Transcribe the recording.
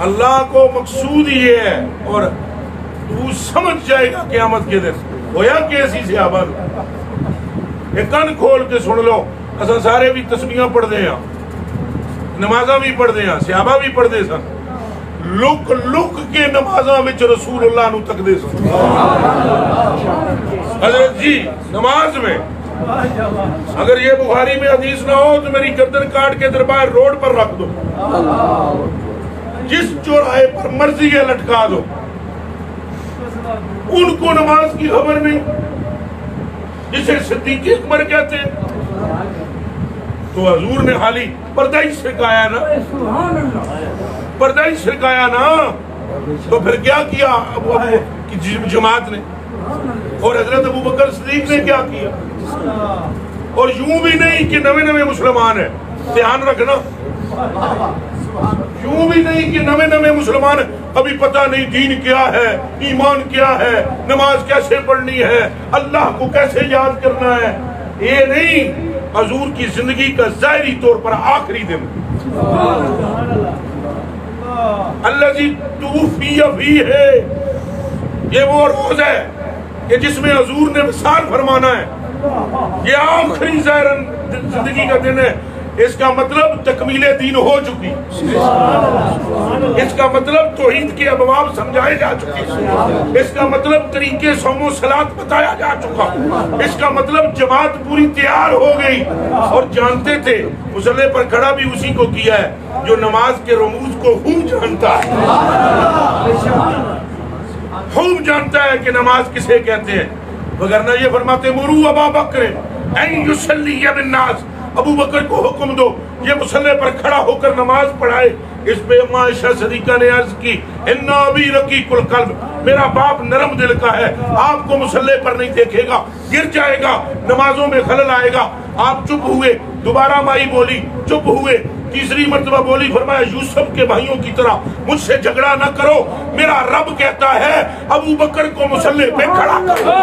اللہ کو مقصود یہ ہے، اور تو سمجھ جائے گا قیامت کے دن ہویا کیسی صحابہ یہ کن کھول کے سن لو. اساں سارے بھی تسبیحاں پڑھ دے ہیں، نمازاں بھی پڑھ دے ہیں، صحابہ بھی پڑھ دے سن، لک لک کے نمازاں وچ رسول اللہ نو تک دے سن. حضرت جی نماز میں اگر یہ بخاری میں حدیث نہ ہو تو میری گردن کاٹ کے دربار روڈ پر رکھ دو، جس چوراہے پر مرضی ہے لٹکا دو. ان کو نماز کی خبر نہیں، جسے صدیق اکبر کہتے ہیں. تو حضور نے حالی پردہ ہی سکھایا نا، پردہ ہی سکھایا نا. تو پھر کیا کیا جماعت نے، اور حضرت ابو بکر صدیق نے کیا کیا؟ اور یوں بھی نہیں کہ نوے نوے مسلمان ہیں، دھیان رکھنا، یوں بھی نہیں کہ نوے نوے مسلمان ہیں، ابھی پتہ نہیں دین کیا ہے، ایمان کیا ہے، نماز کیسے پڑھنی ہے، اللہ کو کیسے یاد کرنا ہے. یہ نہیں، حضور کی زندگی کا ظاہری طور پر آخری دن الذی توفی فیہ ہے، یہ وہ روز ہے کہ جس میں حضور نے وصال فرمانا ہے. یہ آخری ظاہر زندگی کا دن ہے. اس کا مطلب تکمیل دین ہو چکی، اس کا مطلب توحید کے ابواب سمجھائے جا چکے، اس کا مطلب طریقے صوم و صلاۃ بتایا جا چکا، اس کا مطلب جماعت پوری تیار ہو گئی. اور جانتے تھے مصلی پر کھڑا بھی اسی کو کیا ہے جو نماز کے رموز کو خوب جانتا ہے، خوب جانتا ہے کہ نماز کسے کہتے ہیں. وگرنہ یہ فرماتے مرو ابا بکر ان یصلی بالناس، ابو بکر کو حکم دو یہ مصلی پر کھڑا ہو کر نماز پڑھائے. اس پہ اماں عائشہ صدیقہ نے عرض کی ان ابی رقیق القلب، میرا باپ نرم دل کا ہے، آپ کو مصلی پر نہیں دیکھے گا، گر جائے گا، نمازوں میں خلل آئے گا. آپ چپ ہوئے، دوبارہ مائی بولی، چپ ہوئے، تیسری مرتبہ بولی، فرمایا یوسف کے بھائیوں کی طرح مجھ سے جھگڑا نہ کرو، میرا رب کہتا ہے ابو بکر کو مصلی پہ کھڑا کرو.